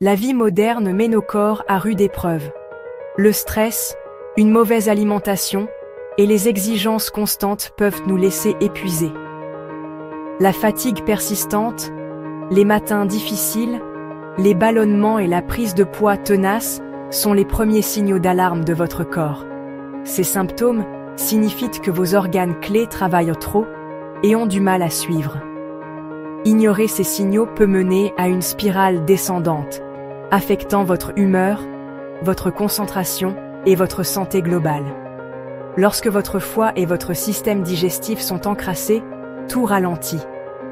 La vie moderne met nos corps à rude épreuve. Le stress, une mauvaise alimentation et les exigences constantes peuvent nous laisser épuisés. La fatigue persistante, les matins difficiles, les ballonnements et la prise de poids tenace sont les premiers signaux d'alarme de votre corps. Ces symptômes signifient que vos organes clés travaillent trop et ont du mal à suivre. Ignorer ces signaux peut mener à une spirale descendante, affectant votre humeur, votre concentration et votre santé globale. Lorsque votre foie et votre système digestif sont encrassés, tout ralentit.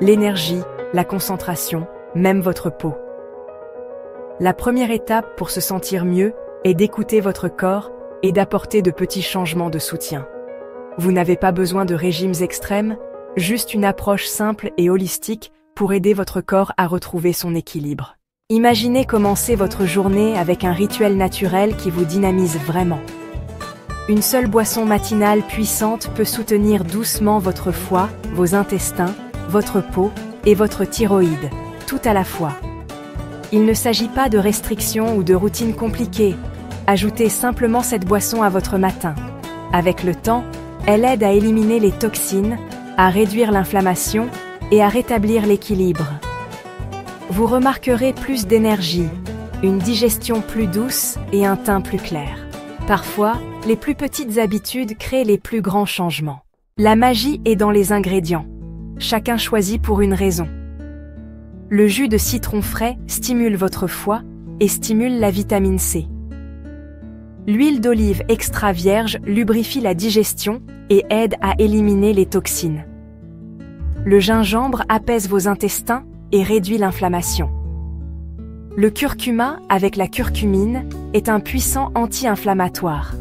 L'énergie, la concentration, même votre peau. La première étape pour se sentir mieux est d'écouter votre corps et d'apporter de petits changements de soutien. Vous n'avez pas besoin de régimes extrêmes, juste une approche simple et holistique pour aider votre corps à retrouver son équilibre. Imaginez commencer votre journée avec un rituel naturel qui vous dynamise vraiment. Une seule boisson matinale puissante peut soutenir doucement votre foie, vos intestins, votre peau et votre thyroïde, tout à la fois. Il ne s'agit pas de restrictions ou de routines compliquées. Ajoutez simplement cette boisson à votre matin. Avec le temps, elle aide à éliminer les toxines, à réduire l'inflammation et à rétablir l'équilibre. Vous remarquerez plus d'énergie, une digestion plus douce et un teint plus clair. Parfois, les plus petites habitudes créent les plus grands changements. La magie est dans les ingrédients. Chacun choisit pour une raison. Le jus de citron frais stimule votre foie et stimule la vitamine C. L'huile d'olive extra vierge lubrifie la digestion et aide à éliminer les toxines. Le gingembre apaise vos intestins et réduit l'inflammation. Le curcuma avec la curcumine est un puissant anti-inflammatoire.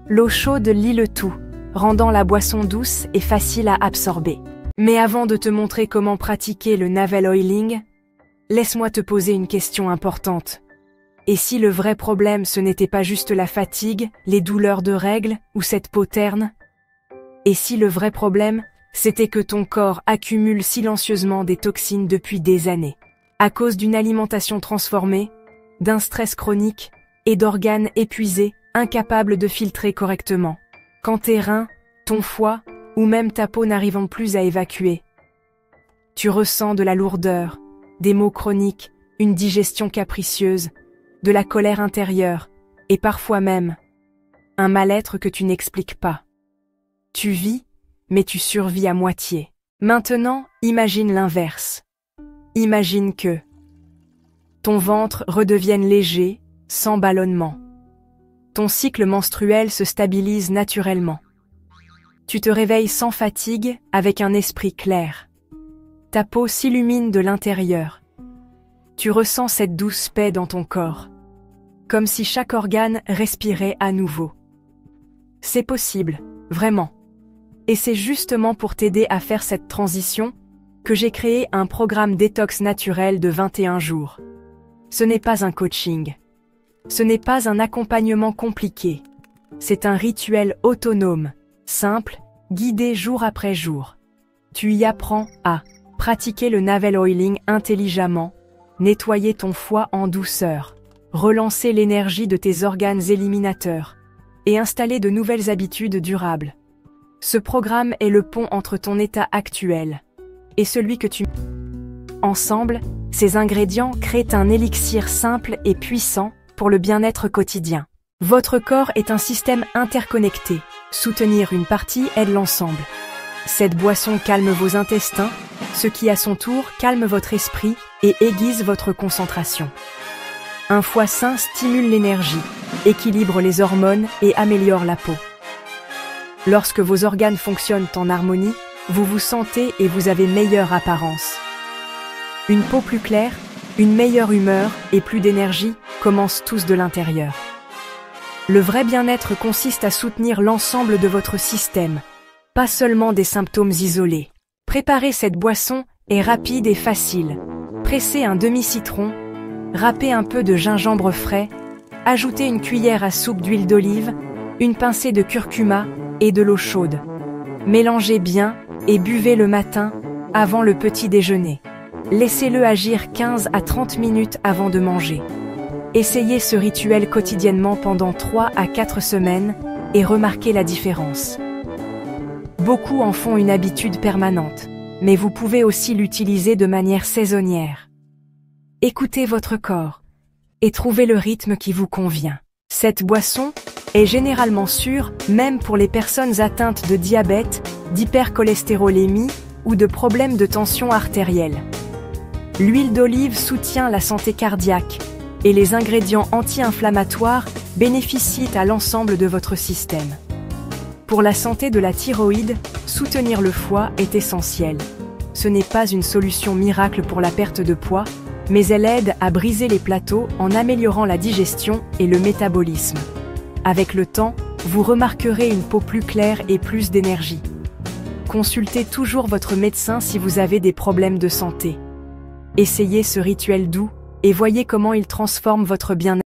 L'eau chaude lie le tout, rendant la boisson douce et facile à absorber. Mais avant de te montrer comment pratiquer le navel oiling, laisse-moi te poser une question importante. Et si le vrai problème ce n'était pas juste la fatigue, les douleurs de règles ou cette peau terne? Et si le vrai problème, c'était que ton corps accumule silencieusement des toxines depuis des années, à cause d'une alimentation transformée, d'un stress chronique et d'organes épuisés, incapables de filtrer correctement? Quand tes reins, ton foie ou même ta peau n'arrivent plus à évacuer. Tu ressens de la lourdeur, des maux chroniques, une digestion capricieuse, de la colère intérieure et parfois même un mal-être que tu n'expliques pas. Tu vis, mais tu survis à moitié. Maintenant, imagine l'inverse. Imagine que ton ventre redevienne léger, sans ballonnement. Ton cycle menstruel se stabilise naturellement. Tu te réveilles sans fatigue, avec un esprit clair. Ta peau s'illumine de l'intérieur. Tu ressens cette douce paix dans ton corps, comme si chaque organe respirait à nouveau. C'est possible, vraiment. Et c'est justement pour t'aider à faire cette transition que j'ai créé un programme détox naturel de 21 jours. Ce n'est pas un coaching. Ce n'est pas un accompagnement compliqué. C'est un rituel autonome, simple, guidé jour après jour. Tu y apprends à pratiquer le navel oiling intelligemment, nettoyer ton foie en douceur, relancer l'énergie de tes organes éliminateurs et installer de nouvelles habitudes durables. Ce programme est le pont entre ton état actuel et celui que tu... Ensemble, ces ingrédients créent un élixir simple et puissant pour le bien-être quotidien. Votre corps est un système interconnecté. Soutenir une partie aide l'ensemble. Cette boisson calme vos intestins, ce qui à son tour calme votre esprit et aiguise votre concentration. Un foie sain stimule l'énergie, équilibre les hormones et améliore la peau. Lorsque vos organes fonctionnent en harmonie, vous vous sentez et vous avez meilleure apparence. Une peau plus claire, une meilleure humeur et plus d'énergie commencent tous de l'intérieur. Le vrai bien-être consiste à soutenir l'ensemble de votre système, pas seulement des symptômes isolés. Préparer cette boisson est rapide et facile. Pressez un demi-citron, râpez un peu de gingembre frais, ajoutez une cuillère à soupe d'huile d'olive, une pincée de curcuma et de l'eau chaude. Mélangez bien et buvez le matin, avant le petit déjeuner. Laissez-le agir 15 à 30 minutes avant de manger. Essayez ce rituel quotidiennement pendant 3 à 4 semaines et remarquez la différence. Beaucoup en font une habitude permanente, mais vous pouvez aussi l'utiliser de manière saisonnière. Écoutez votre corps et trouvez le rythme qui vous convient. Cette boisson est généralement sûre même pour les personnes atteintes de diabète, d'hypercholestérolémie ou de problèmes de tension artérielle. L'huile d'olive soutient la santé cardiaque et les ingrédients anti-inflammatoires bénéficient à l'ensemble de votre système. Pour la santé de la thyroïde, soutenir le foie est essentiel. Ce n'est pas une solution miracle pour la perte de poids, mais elle aide à briser les plateaux en améliorant la digestion et le métabolisme. Avec le temps, vous remarquerez une peau plus claire et plus d'énergie. Consultez toujours votre médecin si vous avez des problèmes de santé. Essayez ce rituel doux et voyez comment il transforme votre bien-être.